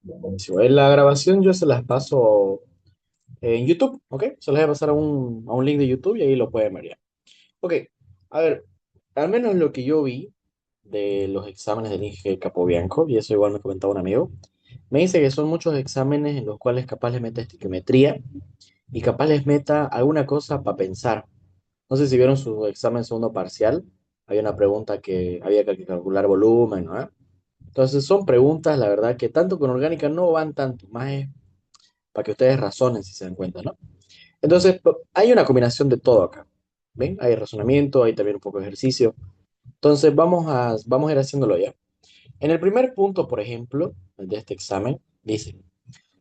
Buenísimo. La grabación yo se las paso en YouTube, ¿ok? Se las voy a pasar a un link de YouTube y ahí lo pueden ver ya. Ok, a ver, al menos lo que yo vi de los exámenes del Inge Capobianco, y eso igual me comentaba un amigo, me dice que son muchos exámenes en los cuales capaz les meta estiquiometría y capaz les meta alguna cosa para pensar. No sé si vieron su examen segundo parcial, había una pregunta que había que calcular volumen, ¿no? Entonces son preguntas, la verdad, que tanto con orgánica no van tanto, más es para que ustedes razonen si se dan cuenta, ¿no? Entonces, hay una combinación de todo acá. ¿Ven? Hay razonamiento, hay también un poco de ejercicio. Entonces, vamos a ir haciéndolo ya. En el primer punto, por ejemplo, el de este examen, dice,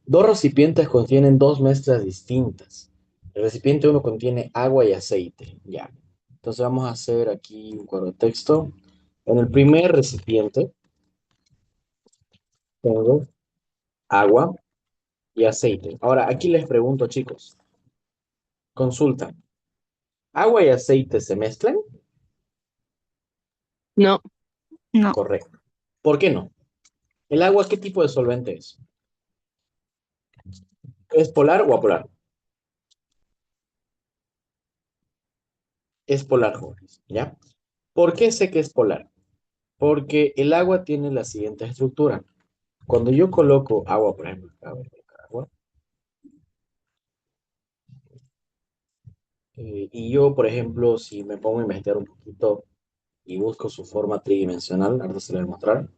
dos recipientes contienen dos mezclas distintas. El recipiente uno contiene agua y aceite. Ya. Entonces, vamos a hacer aquí un cuadro de texto. En el primer recipiente tengo agua y aceite. Ahora, aquí les pregunto, chicos, consulta, ¿agua y aceite se mezclan? No, No, Correcto. ¿Por qué no? ¿El agua qué tipo de solvente es? ¿Es polar o apolar? Es polar, jóvenes, ¿ya? ¿Por qué sé que es polar? Porque el agua tiene la siguiente estructura. Cuando yo coloco agua, por ejemplo, acá voy a colocar agua, y yo, por ejemplo, si me pongo a investigar un poquito y busco su forma tridimensional, ahora se lo voy a mostrar,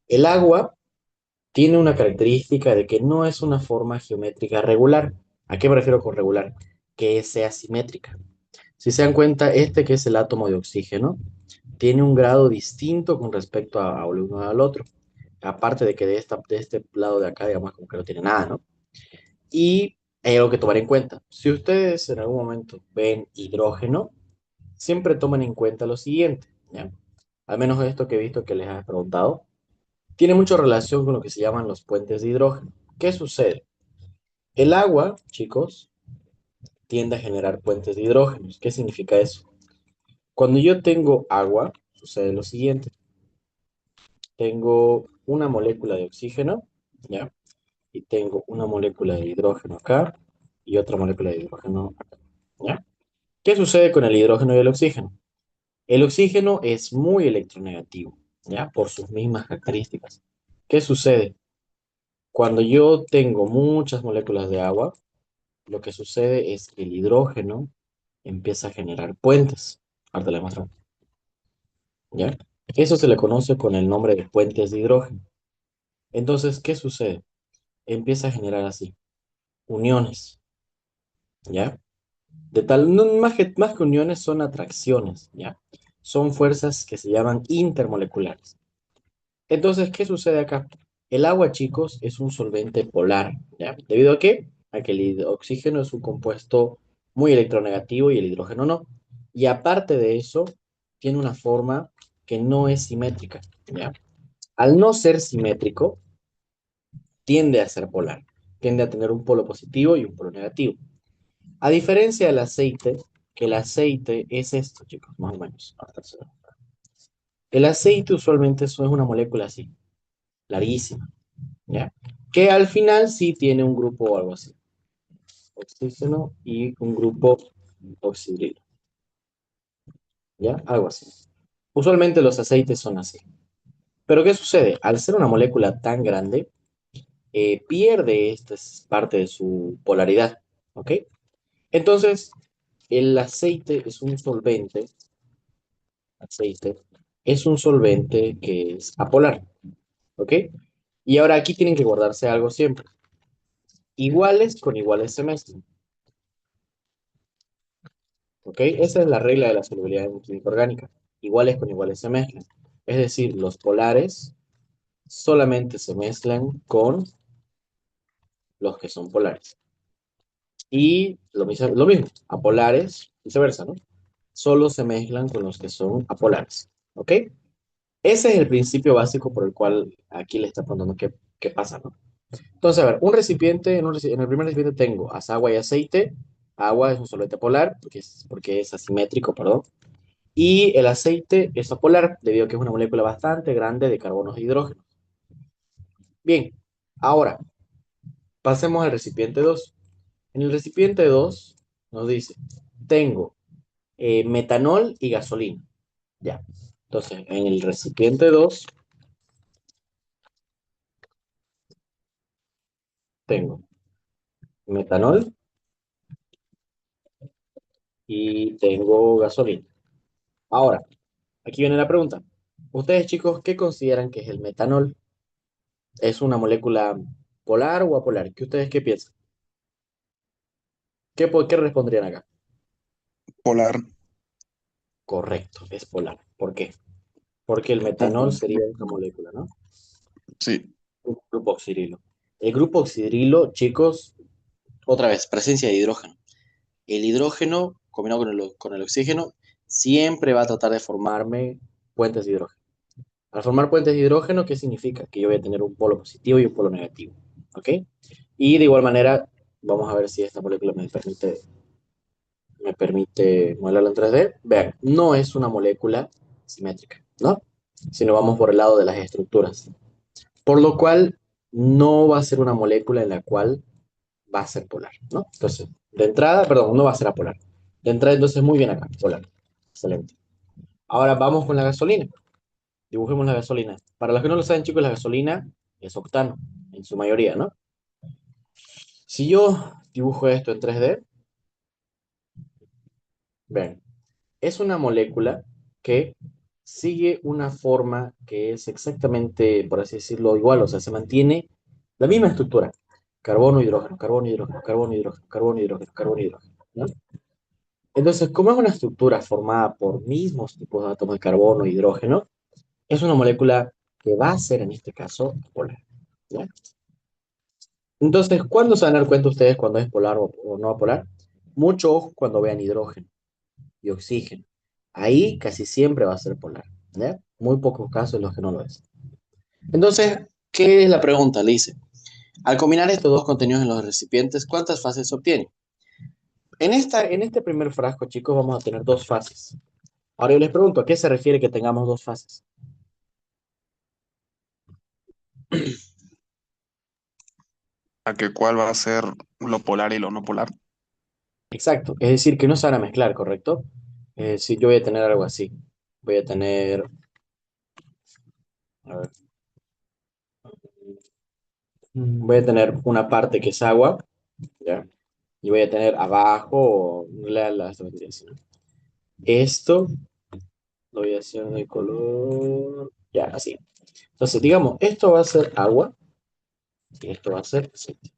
el agua tiene una característica de que no es una forma geométrica regular. ¿A qué me refiero con regular? Que sea simétrica. Si se dan cuenta, este que es el átomo de oxígeno, tiene un grado distinto con respecto a uno al otro. Aparte de que de este lado de acá, digamos, como que no tiene nada, ¿no? Y hay algo que tomar en cuenta. Si ustedes en algún momento ven hidrógeno, siempre tomen en cuenta lo siguiente, ¿ya? Al menos esto que he visto que les has preguntado, tiene mucha relación con lo que se llaman los puentes de hidrógeno. ¿Qué sucede? El agua, chicos, tiende a generar puentes de hidrógenos. ¿Qué significa eso? Cuando yo tengo agua, sucede lo siguiente. Tengo una molécula de oxígeno, ¿ya? Y tengo una molécula de hidrógeno acá y otra molécula de hidrógeno acá, ¿ya? ¿Qué sucede con el hidrógeno y el oxígeno? El oxígeno es muy electronegativo, ¿ya? Por sus mismas características. ¿Qué sucede? Cuando yo tengo muchas moléculas de agua, lo que sucede es que el hidrógeno empieza a generar puentes. Ahora te lo muestro, ¿ya? Eso se le conoce con el nombre de puentes de hidrógeno. Entonces, ¿qué sucede? Empieza a generar así, uniones, ¿ya? De tal, no, más que uniones son atracciones, ¿ya? Son fuerzas que se llaman intermoleculares. Entonces, ¿qué sucede acá? El agua, chicos, es un solvente polar, ¿ya? ¿Debido a qué? A que el oxígeno es un compuesto muy electronegativo y el hidrógeno no. Y aparte de eso, tiene una forma que no es simétrica, ¿ya? Al no ser simétrico, tiende a ser polar, tiende a tener un polo positivo y un polo negativo. A diferencia del aceite, que el aceite es esto, chicos, más o menos. El aceite usualmente eso es una molécula así, larguísima, ¿ya? Que al final sí tiene un grupo o algo así. Oxígeno y un grupo oxidrilo, ¿ya? Algo así. Usualmente los aceites son así. Pero ¿qué sucede? Al ser una molécula tan grande, pierde esta parte de su polaridad, ¿ok? Entonces, el aceite es un solvente, aceite, es un solvente que es apolar, ¿ok? Y ahora aquí tienen que guardarse algo siempre. Iguales con iguales se mezclan, ¿ok? Esa es la regla de la solubilidad en química orgánica. Iguales con iguales se mezclan. Es decir, los polares solamente se mezclan con los que son polares. Y lo mismo, apolares, viceversa, ¿no? Solo se mezclan con los que son apolares, ¿ok? Ese es el principio básico por el cual aquí le está preguntando qué pasa, ¿no? Entonces, a ver, un recipiente, en el primer recipiente tengo agua y aceite. Agua es un solvente polar, porque es asimétrico, perdón. Y el aceite es apolar, debido a que es una molécula bastante grande de carbonos e hidrógenos. Bien, Ahora, pasemos al recipiente 2. En el recipiente 2 nos dice, tengo metanol y gasolina. Ya. Entonces, en el recipiente 2 tengo metanol y tengo gasolina. Ahora, aquí viene la pregunta. Ustedes, chicos, ¿qué consideran que es el metanol? ¿Es una molécula polar o apolar? ¿Qué piensan? ¿Qué responderían acá? Polar. Correcto, es polar. ¿Por qué? Porque el metanol Ujú. sería esta molécula, ¿no? Sí. Un grupo oxidrilo. El grupo oxidrilo, chicos, otra vez, presencia de hidrógeno. El hidrógeno, combinado con el oxígeno, siempre va a tratar de formarme puentes de hidrógeno. Al formar puentes de hidrógeno, ¿qué significa? Que yo voy a tener un polo positivo y un polo negativo. ¿Ok? Y de igual manera, vamos a ver si esta molécula me permite modelarla en 3D. Vean, no es una molécula simétrica, ¿no? Sino vamos por el lado de las estructuras. Por lo cual, no va a ser una molécula en la cual va a ser polar, ¿no? Entonces, de entrada, perdón, no va a ser apolar. De entrada, entonces, muy bien acá, polar. Excelente. Ahora vamos con la gasolina. Dibujemos la gasolina. Para los que no lo saben, chicos, la gasolina es octano, en su mayoría, ¿no? Si yo dibujo esto en 3D, ven, es una molécula que sigue una forma que es exactamente, por así decirlo, igual, o sea, se mantiene la misma estructura. Carbono, hidrógeno, carbono, hidrógeno, carbono, hidrógeno, carbono, hidrógeno, carbono, hidrógeno, ¿no? Entonces, como es una estructura formada por mismos tipos de átomos de carbono e hidrógeno, es una molécula que va a ser, en este caso, polar, ¿ya? Entonces, ¿cuándo se van a dar cuenta ustedes cuando es polar o no polar? Mucho ojo cuando vean hidrógeno y oxígeno. Ahí casi siempre va a ser polar, ¿ya? Muy pocos casos en los que no lo es. Entonces, ¿qué es la pregunta? Le dice, al combinar estos dos contenidos en los recipientes, ¿cuántas fases se obtienen? En este primer frasco, chicos, vamos a tener dos fases. Ahora yo les pregunto, ¿a qué se refiere que tengamos dos fases? ¿A qué cuál va a ser lo polar y lo no polar? Exacto, es decir, que no se van a mezclar, ¿correcto? Si yo voy a tener algo así, voy a tener, a ver, voy a tener una parte que es agua, ¿ya? Y voy a tener abajo esto vendría así, ¿no? Esto lo voy a hacer de color, ya, así. Entonces, digamos, esto va a ser agua y esto va a ser aceite.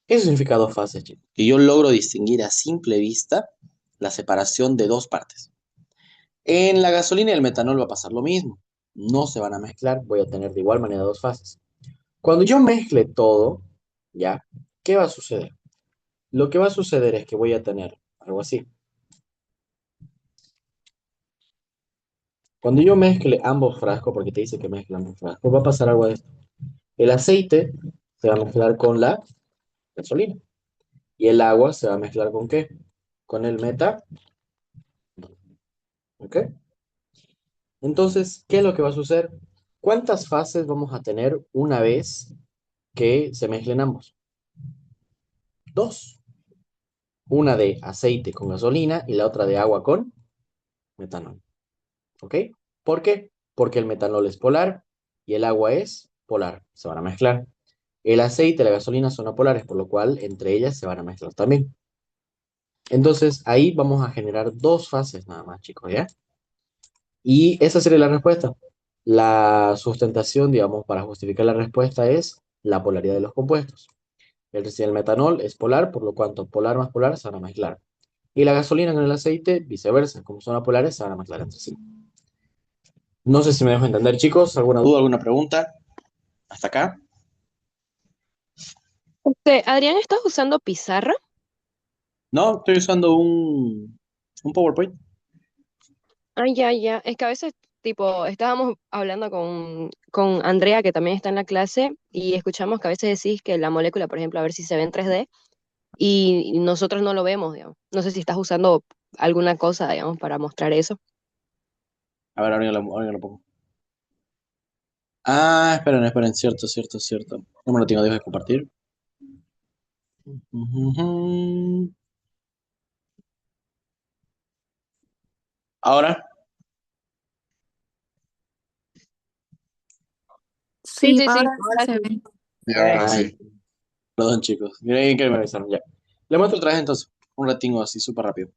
Eso significa dos fases, chicos. Y yo logro distinguir a simple vista la separación de dos partes. En la gasolina y el metanol va a pasar lo mismo. No se van a mezclar, voy a tener de igual manera dos fases. Cuando yo mezcle todo, ¿ya? ¿Qué va a suceder? Lo que va a suceder es que voy a tener algo así. Cuando yo mezcle ambos frascos, porque te dice que mezcle ambos frascos, va a pasar algo de esto. El aceite se va a mezclar con la gasolina. Y el agua se va a mezclar ¿con qué? Con el meta. ¿Ok? Entonces, ¿qué es lo que va a suceder? ¿Cuántas fases vamos a tener una vez que se mezclen ambos? Dos. Una de aceite con gasolina y la otra de agua con metanol. ¿Ok? ¿Por qué? Porque el metanol es polar y el agua es polar. Se van a mezclar. El aceite y la gasolina son apolares, por lo cual entre ellas se van a mezclar también. Entonces ahí vamos a generar dos fases nada más, chicos, ¿ya? Y esa sería la respuesta. La sustentación, digamos, para justificar la respuesta es la polaridad de los compuestos. Si el metanol es polar, por lo cuanto polar más polar se van a mezclar. Y la gasolina con el aceite, viceversa. Como son apolares, se van a mezclar entre sí. No sé si me dejo entender, chicos. ¿Alguna duda, alguna pregunta? ¿Hasta acá? Adrián, ¿estás usando pizarra? No, estoy usando un PowerPoint. Ah, ya, ya. Es que a veces, tipo, estábamos hablando con Andrea, que también está en la clase, y escuchamos que a veces decís que la molécula, por ejemplo, a ver si se ve en 3D, y nosotros no lo vemos, digamos. No sé si estás usando alguna cosa, digamos, para mostrar eso. A ver, ahora yo lo pongo. Ah, esperen, esperen, cierto, cierto, cierto. No me lo tengo, dejo de compartir. Ujú. Ahora, Sí, Sí, sí, sí, ahora sí ahora se sí. ve. Ya, ahora Perfecto. sí. ay, perdón chicos, miren que me avisaron ya. Le muestro otra vez entonces, un ratingo así súper rápido.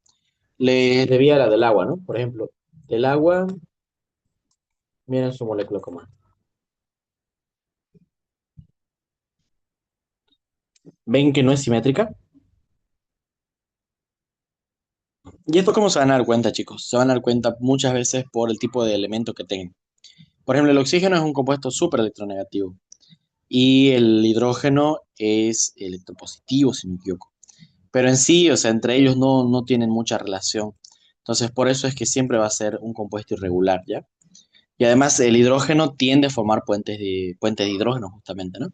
Le debía la del agua, ¿no? Por ejemplo, del agua, miren su molécula común. ¿Ven que no es simétrica? ¿Y esto cómo se van a dar cuenta, chicos? Se van a dar cuenta muchas veces por el tipo de elemento que tengan. Por ejemplo, el oxígeno es un compuesto súper electronegativo y el hidrógeno es electropositivo, si no me equivoco. Pero en sí, o sea, entre ellos no tienen mucha relación. Entonces, por eso es que siempre va a ser un compuesto irregular, ¿ya? Y además, el hidrógeno tiende a formar puentes de hidrógeno, justamente, ¿no?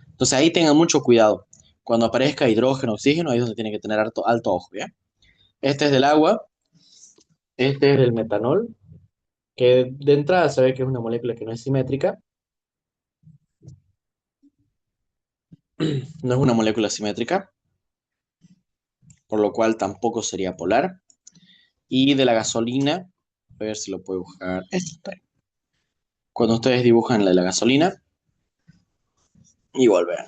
Entonces, ahí tengan mucho cuidado. Cuando aparezca hidrógeno, oxígeno, ahí es donde tiene que tener alto, alto ojo, ¿ya? Este es del agua, este es del metanol, que de entrada se ve que es una molécula que no es simétrica, no es una molécula simétrica, por lo cual tampoco sería polar. Y de la gasolina, a ver si lo puedo buscar. Este. Cuando ustedes dibujan la de la gasolina, igual vean.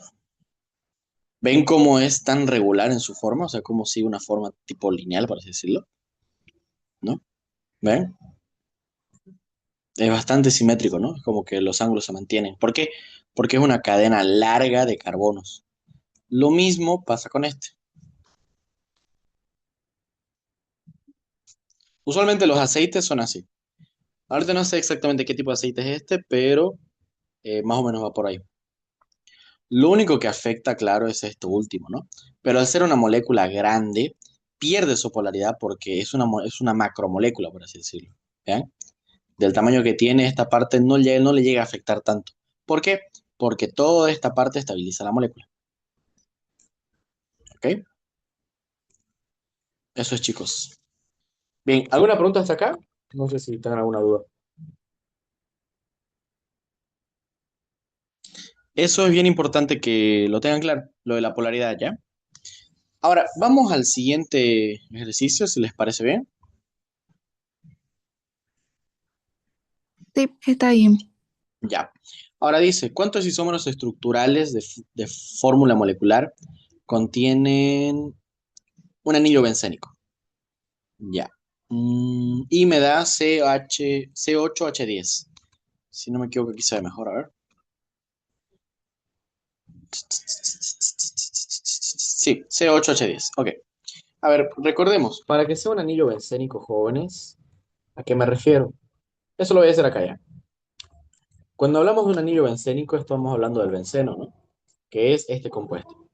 ¿Ven cómo es tan regular en su forma? O sea, cómo sigue una forma tipo lineal, por así decirlo, ¿no? ¿Ven? Es bastante simétrico, ¿no? Es como que los ángulos se mantienen. ¿Por qué? Porque es una cadena larga de carbonos. Lo mismo pasa con este. Usualmente los aceites son así. Ahorita no sé exactamente qué tipo de aceite es este, pero más o menos va por ahí. Lo único que afecta, claro, es esto último, ¿no? Pero al ser una molécula grande, pierde su polaridad porque es una macromolécula, por así decirlo. ¿Vean? Del tamaño que tiene, esta parte no le llega a afectar tanto. ¿Por qué? Porque toda esta parte estabiliza la molécula. ¿Ok? Eso es, chicos. Bien, ¿alguna pregunta hasta acá? No sé si tengan alguna duda. Eso es bien importante que lo tengan claro, lo de la polaridad, ¿ya? Ahora, vamos al siguiente ejercicio, si les parece bien. Sí, está bien. Ya. Ahora dice, ¿cuántos isómeros estructurales de fórmula molecular contienen un anillo bencénico? Ya. Y me da C8H10. Si no me equivoco, aquí se ve mejor, a ver. Sí, C8H10. Ok. A ver, recordemos, para que sea un anillo bencénico, jóvenes, ¿a qué me refiero? Eso lo voy a hacer acá ya. Cuando hablamos de un anillo bencénico, estamos hablando del benceno, ¿no? Que es este compuesto.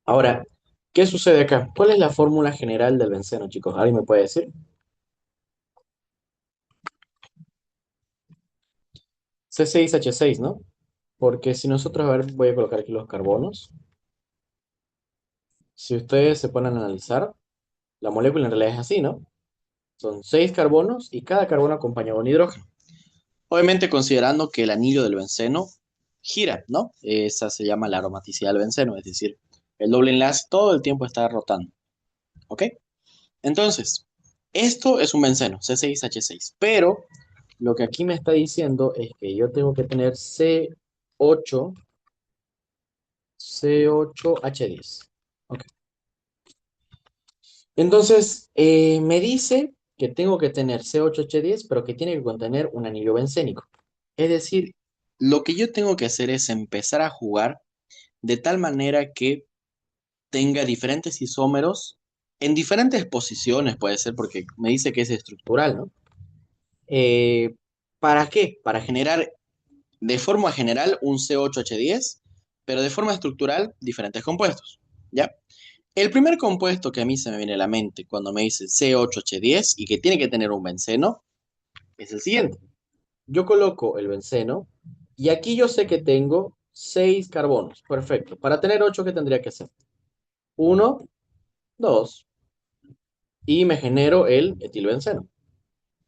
Ahora, ¿qué sucede acá? ¿Cuál es la fórmula general del benceno, chicos? ¿Alguien me puede decir? C6H6, ¿no? Porque si nosotros, a ver, voy a colocar aquí los carbonos. Si ustedes se ponen a analizar, la molécula en realidad es así, ¿no? Son 6 carbonos y cada carbono acompaña con hidrógeno. Obviamente considerando que el anillo del benceno gira, ¿no? Esa se llama la aromaticidad del benceno, es decir, el doble enlace todo el tiempo está rotando, ¿ok? Entonces, esto es un benceno, C6H6, pero lo que aquí me está diciendo es que yo tengo que tener C8, C8H10. Ok. Entonces, me dice que tengo que tener C8H10, pero que tiene que contener un anillo bencénico. Es decir, lo que yo tengo que hacer es empezar a jugar de tal manera que tenga diferentes isómeros en diferentes posiciones, puede ser, porque me dice que es estructural, ¿no? Eh, ¿Para qué? Para generar de forma general un C8H10, pero de forma estructural diferentes compuestos, ¿ya? El primer compuesto que a mí se me viene a la mente cuando me dice C8H10 y que tiene que tener un benceno es el siguiente. Yo coloco el benceno y aquí yo sé que tengo 6 carbonos. Perfecto. Para tener 8, ¿qué tendría que hacer? Uno, 2 y me genero el etilbenceno.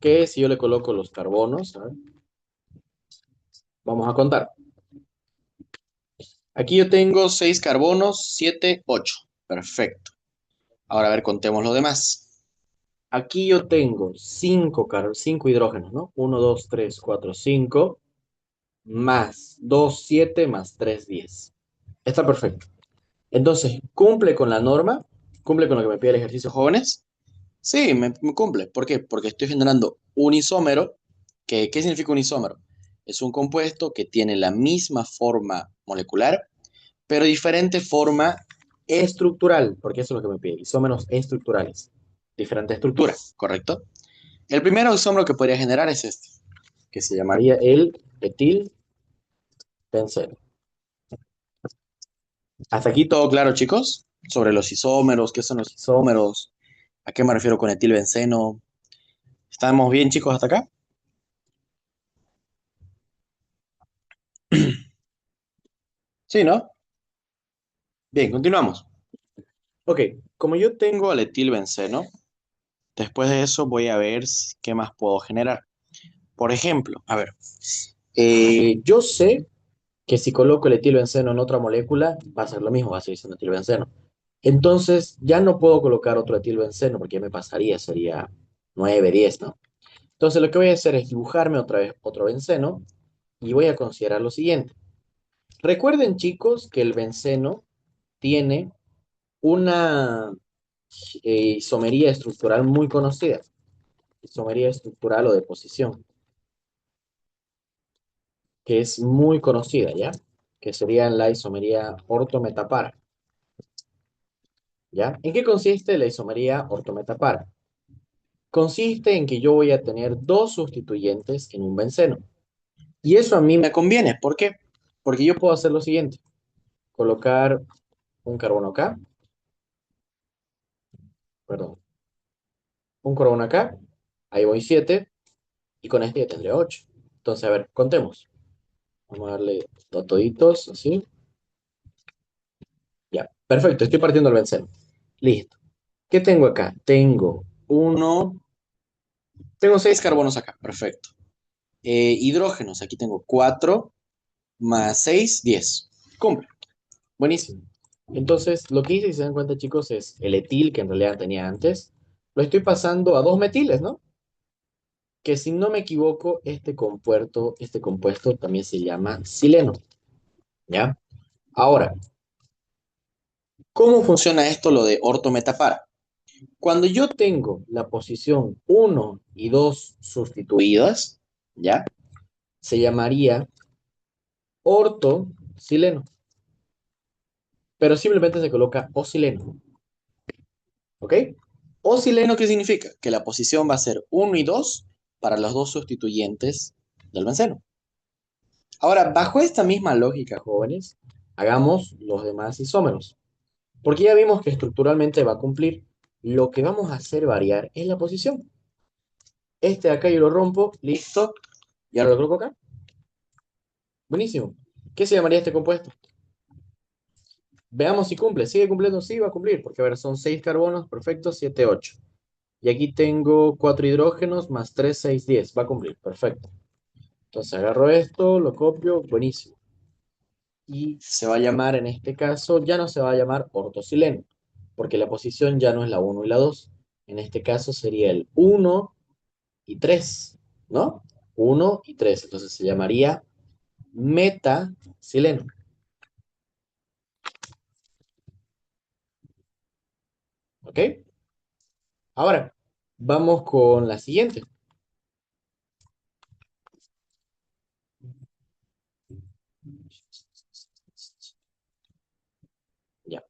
Que si yo le coloco los carbonos, a ver, Vamos a contar. Aquí yo tengo 6 carbonos, 7, 8. Perfecto. Ahora a ver, contemos lo demás. Aquí yo tengo 5 hidrógenos, ¿no? Uno, 2, 3, 4, 5. Más 2, 7, más 3, 10. Está perfecto. Entonces, ¿cumple con la norma? ¿Cumple con lo que me pide el ejercicio, jóvenes? Sí, me cumple. ¿Por qué? Porque estoy generando un isómero. ¿Qué significa un isómero? Es un compuesto que tiene la misma forma molecular, pero diferente forma estructural, porque eso es lo que me pide, isómeros estructurales. Diferente estructura, ¿correcto? El primer isómero que podría generar es este, que se llamaría el etilbenceno. ¿Hasta aquí todo claro, chicos? Sobre los isómeros, qué son los isómeros, a qué me refiero con etilbenceno. ¿Estamos bien, chicos, hasta acá? Sí, ¿no? Bien, continuamos. Ok, como yo tengo al etilbenceno, después de eso voy a ver qué más puedo generar. Por ejemplo, a ver, yo sé que si coloco el etilbenceno en otra molécula, va a ser lo mismo, va a seguir siendo etilbenceno. Entonces, ya no puedo colocar otro etilbenceno porque ya me pasaría, sería 9, 10, ¿no? Entonces, lo que voy a hacer es dibujarme otra vez otro benceno y voy a considerar lo siguiente. Recuerden, chicos, que el benceno tiene una isomería estructural muy conocida. Isomería estructural o de posición, que es muy conocida, ¿ya? Que sería la isomería ortometapara, ¿ya? ¿En qué consiste la isomería ortometapara? Consiste en que yo voy a tener dos sustituyentes en un benceno. Y eso a mí me conviene. ¿Por qué? Porque yo puedo hacer lo siguiente. Colocar un carbono acá, perdón, un carbono acá, ahí voy 7, y con este ya tendré 8. Entonces, a ver, contemos. Vamos a darle a toditos, así. Ya, perfecto, estoy partiendo el benceno. Listo. ¿Qué tengo acá? Tengo 6 carbonos acá, perfecto. Hidrógenos, aquí tengo 4 más 6, 10. Cumple. Buenísimo. Entonces, lo que hice, si se dan cuenta, chicos, es el etil que en realidad tenía antes, lo estoy pasando a dos metiles, ¿no? Que si no me equivoco, este compuesto también se llama sileno, ¿ya? Ahora, ¿cómo funciona esto lo de ortometapara? Cuando yo tengo la posición uno y 2 sustituidas, ¿ya? Se llamaría ortosileno, pero simplemente se coloca osileno, ¿ok? Osileno, ¿qué significa? Que la posición va a ser uno y 2 para los dos sustituyentes del benceno. Ahora, bajo esta misma lógica, jóvenes, hagamos los demás isómeros. Porque ya vimos que estructuralmente va a cumplir. Lo que vamos a hacer variar es la posición. Este de acá yo lo rompo, listo. Y ahora lo coloco acá. Buenísimo. ¿Qué se llamaría este compuesto? Veamos si cumple. ¿Sigue cumpliendo? Sí, va a cumplir. Porque, a ver, son 6 carbonos, perfecto, 7, 8. Y aquí tengo 4 hidrógenos más 3, 6, 10. Va a cumplir, perfecto. Entonces agarro esto, lo copio, buenísimo. Y se va a llamar, en este caso, ya no se va a llamar ortosileno, porque la posición ya no es la uno y la 2. En este caso sería el uno y 3, ¿no? Uno y 3. Entonces se llamaría metasileno. ¿Ok? Ahora, vamos con la siguiente. Ya.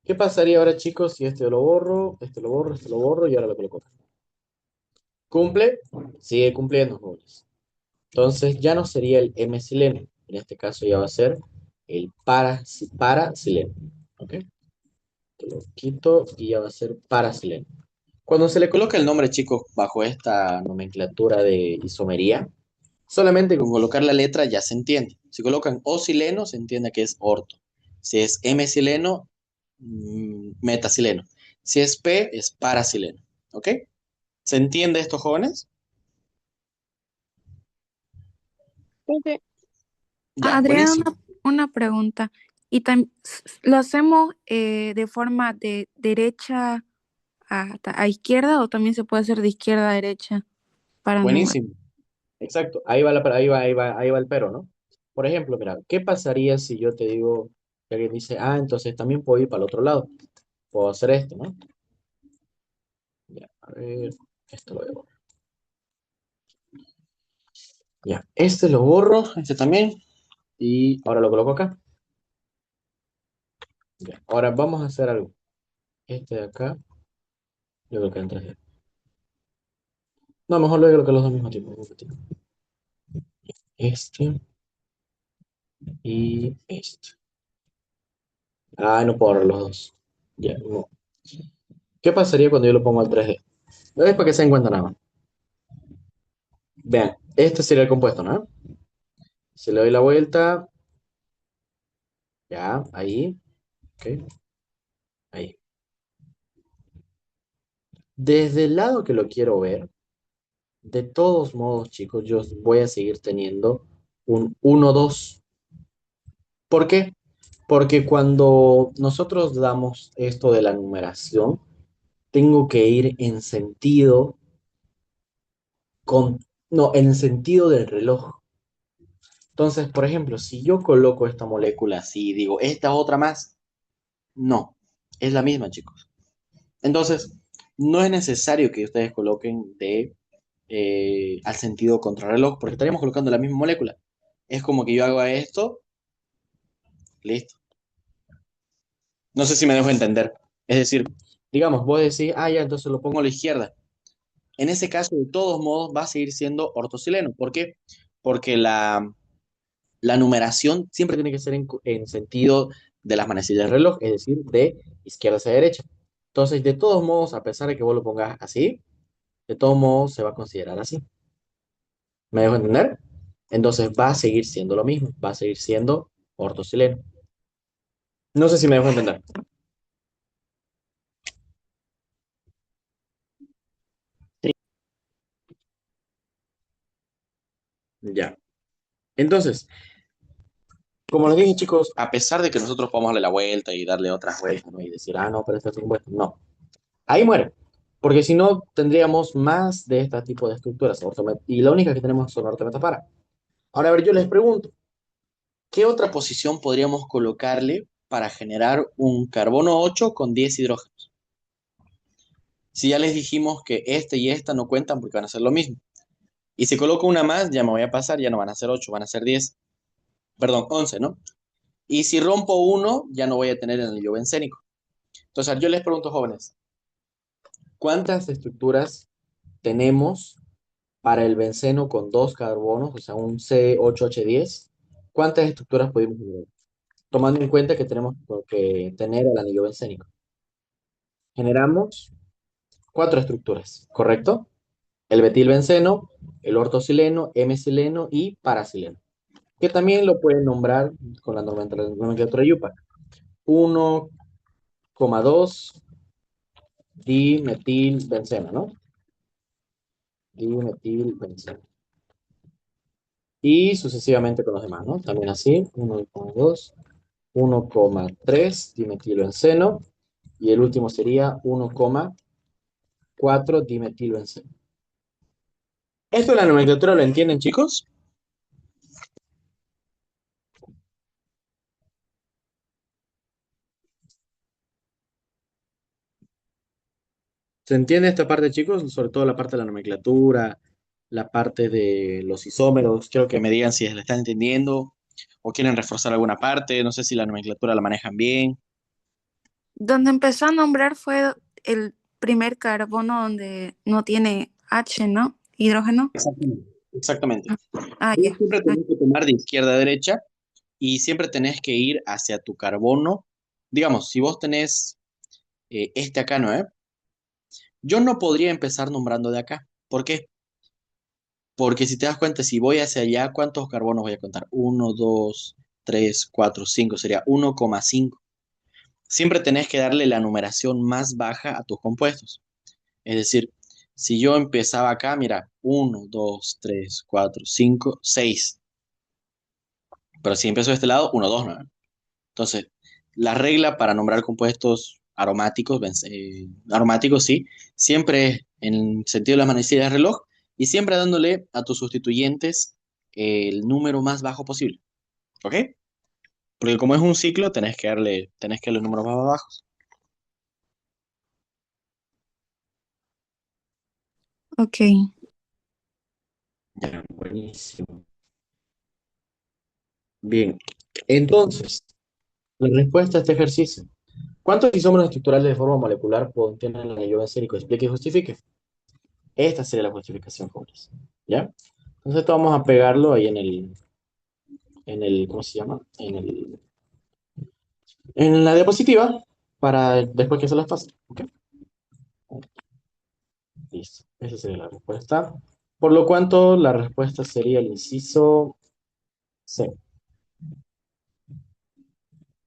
¿Qué pasaría ahora, chicos, si este lo borro, este lo borro, este lo borro y ahora lo coloco acá? ¿Cumple? Sigue cumpliendo, jóvenes. Entonces ya no sería el M-sileno. En este caso ya va a ser el parasileno. ¿Ok? Te lo quito y ya va a ser parasileno. Cuando se le coloca el nombre, chicos, bajo esta nomenclatura de isomería, solamente con colocar la letra ya se entiende. Si colocan O-sileno, se entiende que es orto. Si es M-sileno, metasileno. Si es P, es parasileno. ¿Ok? ¿Se entiende esto, jóvenes? Ok. Ya, Adriana, buenísimo. una pregunta. ¿Y lo hacemos de forma de derecha a izquierda o también se puede hacer de izquierda a derecha para numerar? Buenísimo. Exacto. Ahí va el pero, ¿no? Por ejemplo, mira, ¿qué pasaría si yo te digo que alguien dice, ah, entonces también puedo ir para el otro lado? Puedo hacer esto, ¿no? Ya, a ver, esto lo debo. Ya, este lo borro, este también, y ahora lo coloco acá. Ya, ahora vamos a hacer algo. Este de acá, yo creo que en 3D. No, mejor lo coloco los dos al mismo tiempo. Este y este. Ah, no puedo borrar los dos. Ya, no. ¿Qué pasaría cuando yo lo pongo al 3D? Es para que se den cuenta nada más. Vean, este sería el compuesto, ¿no? Si le doy la vuelta, ya, ahí, ok, ahí. Desde el lado que lo quiero ver, de todos modos, chicos, yo voy a seguir teniendo un 1, 2. ¿Por qué? Porque cuando nosotros damos esto de la numeración, tengo que ir en sentido con, no, en sentido del reloj. Entonces, por ejemplo, si yo coloco esta molécula así y digo, esta otra más, no, es la misma, chicos. Entonces, no es necesario que ustedes coloquen al sentido contrarreloj, porque estaríamos colocando la misma molécula. Es como que yo haga esto, listo. No sé si me dejo entender. Es decir, digamos, vos decís, ah, ya, entonces lo pongo a la izquierda. En ese caso, de todos modos, va a seguir siendo ortosileno. ¿Por qué? Porque la numeración siempre tiene que ser en sentido de las manecillas del reloj, es decir, de izquierda hacia derecha. Entonces, de todos modos, a pesar de que vos lo pongas así, de todos modos se va a considerar así. ¿Me dejo entender? Entonces va a seguir siendo lo mismo, va a seguir siendo ortosileno. No sé si me dejo entender. Ya. Entonces, como les dije, chicos, a pesar de que nosotros podamos darle la vuelta y darle otras vueltas, ¿no? Y decir, ah, no, pero esto es impuesto, no. Ahí muere. Porque si no, tendríamos más de este tipo de estructuras. Y la única que tenemos son ortometapara. Ahora, a ver, yo les pregunto, ¿qué otra posición podríamos colocarle para generar un carbono 8 con 10 hidrógenos? Si ya les dijimos que este y esta no cuentan porque van a ser lo mismo. Y si coloco una más, ya me voy a pasar, ya no van a ser 8, van a ser 10. Perdón, 11, ¿no? Y si rompo uno, ya no voy a tener el anillo bencénico. Entonces, yo les pregunto, jóvenes, ¿cuántas estructuras tenemos para el benceno con dos carbonos, o sea, un C8H10? ¿Cuántas estructuras podemos generar? Tomando en cuenta que tenemos que tener el anillo bencénico. Generamos cuatro estructuras, ¿correcto? El metilbenceno, el ortosileno, hemicileno y parasileno, que también lo pueden nombrar con la nomenclatura IUPAC. 1,2 dimetilbenceno, ¿no? Dimetilbenceno. Y sucesivamente con los demás, ¿no? También así, 1,2, 1,3 dimetilbenceno. Y el último sería 1,4 dimetilbenceno. ¿Esto de la nomenclatura lo entienden, chicos? ¿Se entiende esta parte, chicos? Sobre todo la parte de la nomenclatura, la parte de los isómeros. Quiero que me digan si la están entendiendo o quieren reforzar alguna parte. No sé si la nomenclatura la manejan bien. Donde empezó a nombrar fue el primer carbono donde no tiene H, ¿no? Hidrógeno. Exactamente. Exactamente. Ah, Vos ya. siempre tenés que tomar de izquierda a derecha y siempre tenés que ir hacia tu carbono. Digamos, si vos tenés este acá, ¿no? Yo no podría empezar nombrando de acá. ¿Por qué? Porque si te das cuenta, si voy hacia allá, ¿cuántos carbonos voy a contar? Uno, 2, 3, 4, 5. Sería 1,5. Siempre tenés que darle la numeración más baja a tus compuestos. Es decir, si yo empezaba acá, mira, 1, 2, 3, 4, 5, 6. Pero si empiezo de este lado, 1, 2, 9. Entonces, la regla para nombrar compuestos aromáticos, aromáticos, sí, siempre es en sentido de las manecillas del reloj y siempre dándole a tus sustituyentes el número más bajo posible. ¿Ok? Porque como es un ciclo, tenés que darle los números más bajos. Ok. Ya, buenísimo. Bien. Entonces, la respuesta a este ejercicio. ¿Cuántos isómeros estructurales de forma molecular contienen la lluvia acérico? Explique y justifique. Esta sería la justificación, jóvenes. ¿Ya? Entonces, esto vamos a pegarlo ahí ¿cómo se llama? En la diapositiva para después que se las pase. ¿Ok? Listo. Esa sería la respuesta. Por lo cuanto, la respuesta sería el inciso C.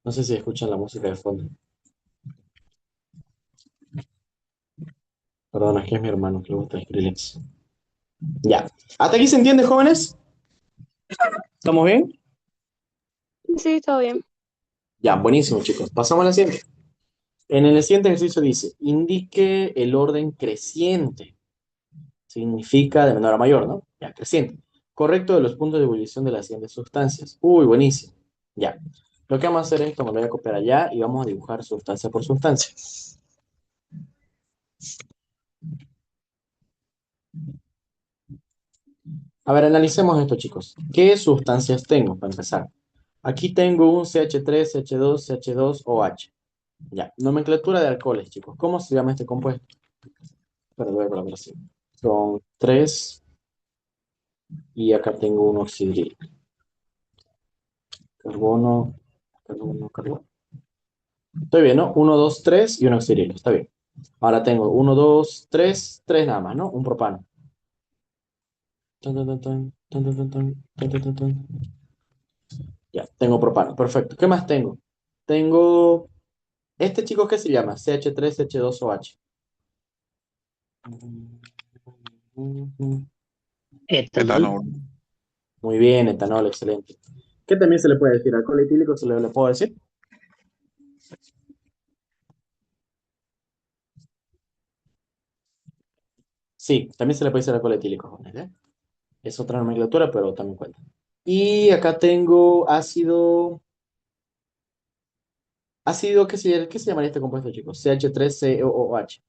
No sé si escuchan la música de fondo. Perdón, es que es mi hermano que le gusta Skrillex. Ya. ¿Hasta aquí se entiende, jóvenes? ¿Estamos bien? Sí, todo bien. Ya, buenísimo, chicos. Pasamos a la siguiente. En el siguiente ejercicio dice, indique el orden creciente. Significa de menor a mayor, ¿no? Ya, creciente. Correcto de los puntos de ebullición de las siguientes sustancias. Uy, buenísimo. Ya. Lo que vamos a hacer es esto, me lo voy a copiar allá y vamos a dibujar sustancia por sustancia. A ver, analicemos esto, chicos. ¿Qué sustancias tengo para empezar? Aquí tengo un CH3, CH2, CH2OH. Ya, nomenclatura de alcoholes, chicos. ¿Cómo se llama este compuesto? Pero voy a colocar así. Son tres y acá tengo un oxidril. Carbono, carbono, carbono. Estoy bien, ¿no? Uno, dos, tres y un oxidrilo. Está bien. Ahora tengo uno, dos, tres nada más, ¿no? Un propano. Tan, tan, tan, tan, tan, tan, tan, tan, tan, tan, tan. Ya, tengo propano. Perfecto. ¿Qué más tengo? Tengo este chico que se llama CH3, CH2OH. Etanol. Etanol. Muy bien, etanol, excelente. ¿Qué también se le puede decir? ¿Alcohol etílico se le puedo decir? Sí, también se le puede decir alcohol etílico, jóvenes, ¿eh? Es otra nomenclatura, pero también cuenta. Y acá tengo ácido, ¿qué se llamaría este compuesto, chicos? CH3COOH.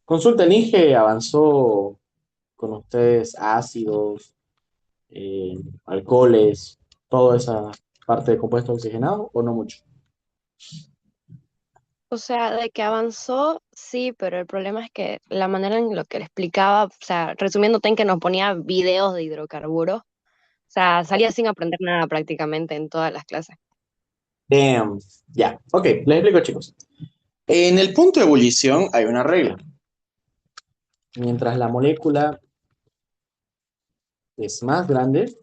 Consulta, el INGE avanzó con ustedes ácidos, alcoholes, toda esa parte de compuestos oxigenados, ¿o no mucho? O sea, de que avanzó, sí, pero el problema es que la manera en lo que le explicaba, o sea, resumiéndote en que nos ponía videos de hidrocarburos, o sea, salía sin aprender nada prácticamente en todas las clases. Damn. Ya, ok, les explico, chicos. En el punto de ebullición hay una regla. Mientras la molécula es más grande,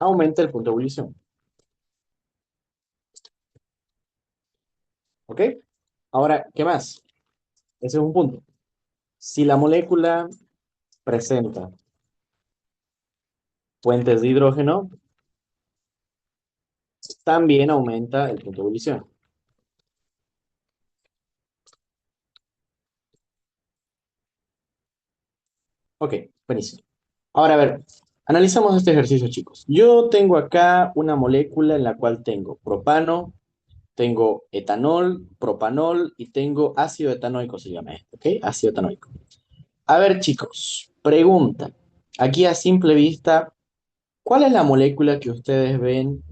aumenta el punto de ebullición. ¿Ok? Ahora, ¿qué más? Ese es un punto. Si la molécula presenta fuentes de hidrógeno, también aumenta el punto de ebullición. Ok, buenísimo. Ahora, a ver, analizamos este ejercicio, chicos. Yo tengo acá una molécula en la cual tengo propano, tengo etanol, propanol y tengo ácido etanoico, se llama esto, ¿ok? Ácido etanoico. A ver, chicos, pregunta. Aquí a simple vista, ¿cuál es la molécula que ustedes ven?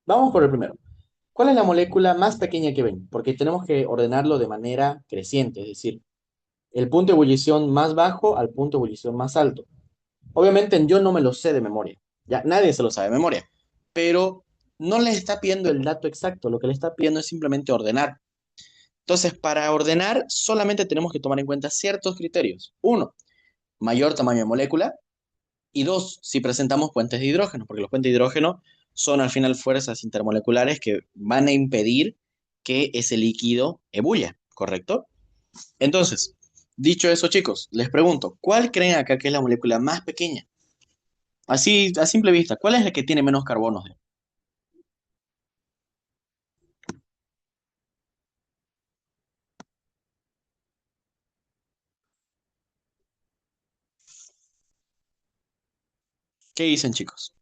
Vamos por el primero. ¿Cuál es la molécula más pequeña que ven? Porque tenemos que ordenarlo de manera creciente, es decir, el punto de ebullición más bajo al punto de ebullición más alto. Obviamente yo no me lo sé de memoria, ya nadie se lo sabe de memoria, pero no le está pidiendo el dato exacto, lo que le está pidiendo es simplemente ordenar. Entonces, para ordenar solamente tenemos que tomar en cuenta ciertos criterios. Uno, mayor tamaño de molécula. Y dos, si presentamos puentes de hidrógeno, porque los puentes de hidrógeno son al final fuerzas intermoleculares que van a impedir que ese líquido ebulla, ¿correcto? Entonces, dicho eso, chicos, les pregunto, ¿cuál creen acá que es la molécula más pequeña? Así, a simple vista, ¿cuál es la que tiene menos carbonos? ¿Qué dicen, chicos?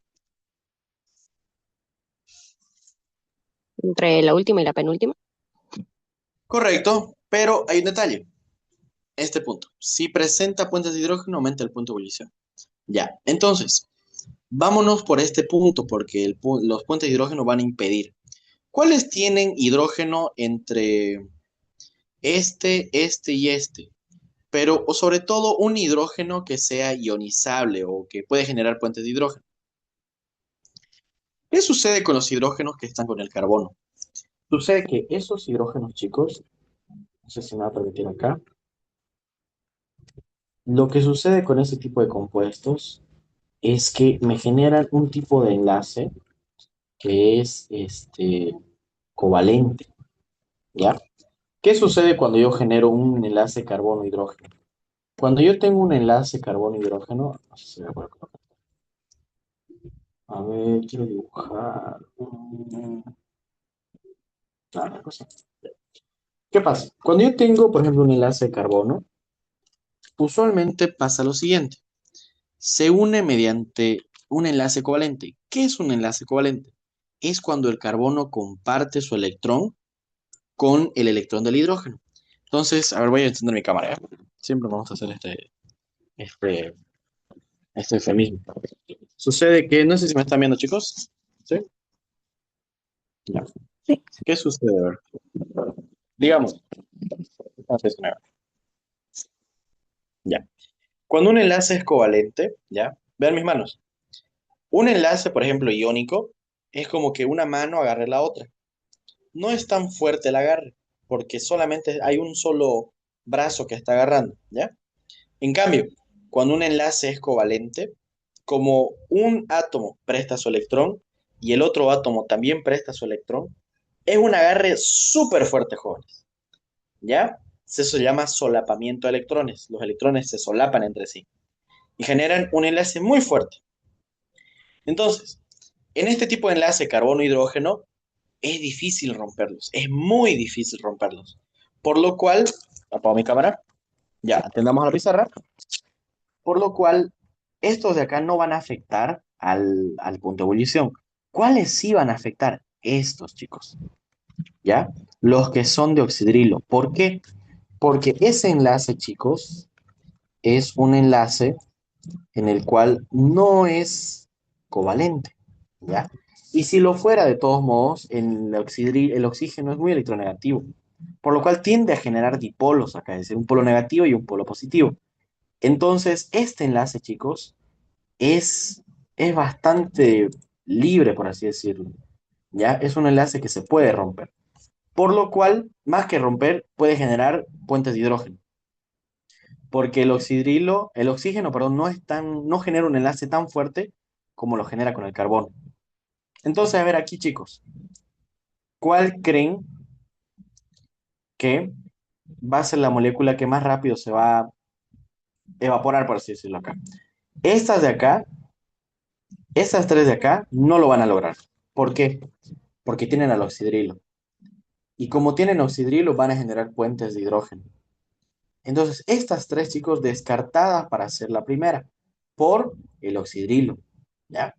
Entre la última y la penúltima. Correcto, pero hay un detalle. Este punto. Si presenta puentes de hidrógeno, aumenta el punto de ebullición. Ya, entonces, vámonos por este punto porque los puentes de hidrógeno van a impedir. ¿Cuáles tienen hidrógeno entre este y este? Pero, o sobre todo, un hidrógeno que sea ionizable o que puede generar puentes de hidrógeno. ¿Qué sucede con los hidrógenos que están con el carbono? Sucede que esos hidrógenos, chicos, no sé si me va a permitir acá, lo que sucede con ese tipo de compuestos es que me generan un tipo de enlace que es covalente, ¿ya? ¿Qué sucede cuando yo genero un enlace carbono-hidrógeno? Cuando yo tengo un enlace carbono-hidrógeno, no sé si me acuerdo. A ver, quiero dibujar. Una cosa. ¿Qué pasa? Cuando yo tengo, por ejemplo, un enlace de carbono, usualmente pasa lo siguiente. Se une mediante un enlace covalente. ¿Qué es un enlace covalente? Es cuando el carbono comparte su electrón con el electrón del hidrógeno. Entonces, a ver, voy a encender mi cámara, ¿eh? Siempre vamos a hacer este, este eufemismo. Sucede que, no sé si me están viendo, chicos. ¿Sí? Ya. Sí. ¿Qué sucede? A ver. Digamos, no sé si me- ya. Cuando un enlace es covalente, ¿ya? Vean mis manos. Un enlace, por ejemplo, iónico, es como que una mano agarre la otra. No es tan fuerte el agarre, porque solamente hay un solo brazo que está agarrando, ¿ya? En cambio, cuando un enlace es covalente, como un átomo presta su electrón y el otro átomo también presta su electrón, es un agarre súper fuerte, jóvenes, ¿ya? Eso se llama solapamiento de electrones. Los electrones se solapan entre sí y generan un enlace muy fuerte. Entonces, en este tipo de enlace carbono-hidrógeno, es difícil romperlos, es muy difícil romperlos. Por lo cual, apago mi cámara, ya, atendamos a la pizarra. Por lo cual, estos de acá no van a afectar al punto de ebullición. ¿Cuáles sí van a afectar? Estos, chicos, ¿ya? Los que son de oxidrilo. ¿Por qué? Porque ese enlace, chicos, es un enlace en el cual no es covalente, ¿ya? Y si lo fuera, de todos modos, el oxígeno es muy electronegativo, por lo cual tiende a generar dipolos acá, es decir, un polo negativo y un polo positivo. Entonces, este enlace, chicos, es, es bastante libre, por así decirlo. ¿Ya? Es un enlace que se puede romper. Por lo cual, más que romper, puede generar puentes de hidrógeno. Porque el oxígeno, perdón, no genera un enlace tan fuerte como lo genera con el carbono. Entonces, a ver aquí, chicos, ¿cuál creen que va a ser la molécula que más rápido se va a evaporar, por así decirlo acá? Estas de acá, estas tres de acá, no lo van a lograr. ¿Por qué? Porque tienen al oxidrilo. Y como tienen oxidrilo, van a generar puentes de hidrógeno. Entonces, estas tres, chicos, descartadas para ser la primera, por el oxidrilo, ¿ya?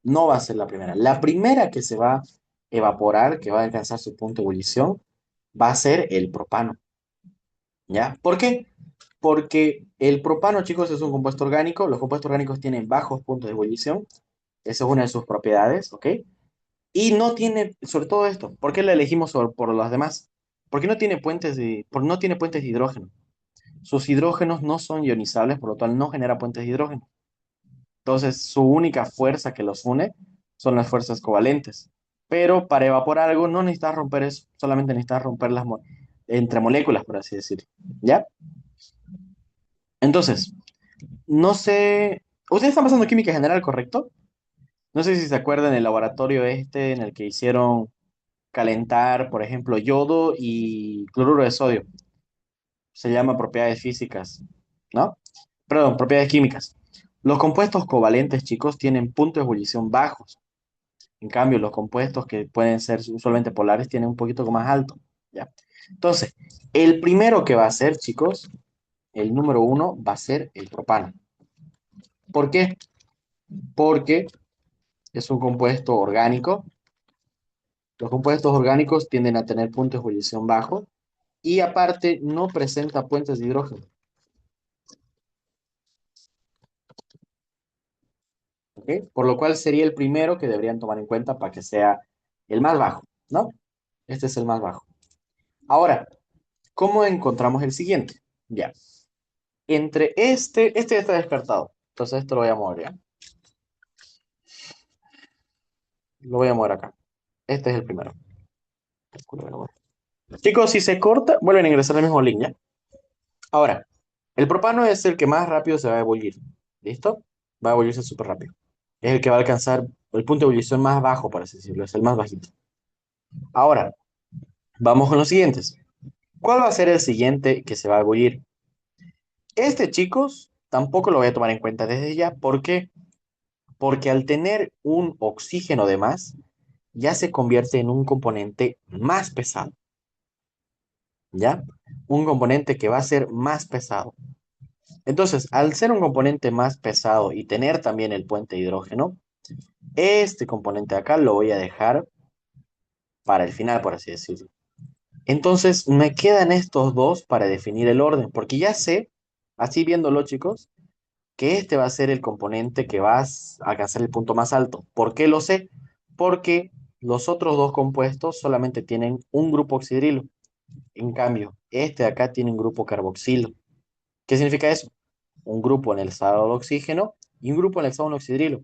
No va a ser la primera. La primera que se va a evaporar, que va a alcanzar su punto de ebullición, va a ser el propano, ¿ya? ¿Por qué? Porque el propano, chicos, es un compuesto orgánico. Los compuestos orgánicos tienen bajos puntos de ebullición. Esa es una de sus propiedades, ¿ok? Y no tiene, sobre todo esto, ¿por qué la elegimos por las demás? Porque no tiene puentes de hidrógeno. Sus hidrógenos no son ionizables, por lo cual no genera puentes de hidrógeno. Entonces, su única fuerza que los une son las fuerzas covalentes. Pero para evaporar algo no necesitas romper eso, solamente necesitas romper entre moléculas, por así decir. ¿Ya? Entonces, no sé. ¿Ustedes están pasando química general, correcto? No sé si se acuerdan el laboratorio este en el que hicieron calentar, por ejemplo, yodo y cloruro de sodio. Se llama propiedades físicas, ¿no? Perdón, propiedades químicas. Los compuestos covalentes, chicos, tienen puntos de ebullición bajos. En cambio, los compuestos que pueden ser usualmente polares tienen un poquito más alto, ¿ya? Entonces, el primero que va a ser, chicos, el número uno va a ser el propano. ¿Por qué? Porque es un compuesto orgánico. Los compuestos orgánicos tienden a tener puntos de ebullición bajos y aparte no presenta puentes de hidrógeno. ¿Ok? Por lo cual sería el primero que deberían tomar en cuenta para que sea el más bajo, ¿no? Este es el más bajo. Ahora, ¿cómo encontramos el siguiente? Ya. Entre este ya está descartado. Entonces esto lo voy a mover, ¿ya? Lo voy a mover acá. Este es el primero. Chicos, si se corta, vuelven a ingresar al mismo link, ¿ya? Ahora, el propano es el que más rápido se va a ebullir. ¿Listo? Va a ebullirse súper rápido. Es el que va a alcanzar el punto de ebullición más bajo, por así decirlo. Es el más bajito. Ahora, vamos con los siguientes. ¿Cuál va a ser el siguiente que se va a ebullir? Este, chicos, tampoco lo voy a tomar en cuenta desde ya. ¿Por qué? Porque al tener un oxígeno de más, ya se convierte en un componente más pesado. ¿Ya? Un componente que va a ser más pesado. Entonces, al ser un componente más pesado y tener también el puente de hidrógeno, este componente de acá lo voy a dejar para el final, por así decirlo. Entonces, me quedan estos dos para definir el orden, porque ya sé, así viéndolo, chicos, que este va a ser el componente que va a alcanzar el punto más alto. ¿Por qué lo sé? Porque los otros dos compuestos solamente tienen un grupo oxidrilo. En cambio, este de acá tiene un grupo carboxilo. ¿Qué significa eso? Un grupo en el estado de oxígeno y un grupo en el estado de oxidrilo.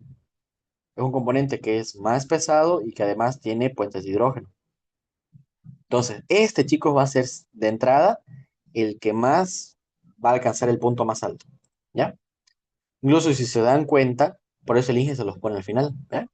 Es un componente que es más pesado y que además tiene puentes de hidrógeno. Entonces, este, chicos, va a ser de entrada el que más va a alcanzar el punto más alto. ¿Ya? Incluso si se dan cuenta, por eso el Inge se los pone al final. ¿Ya?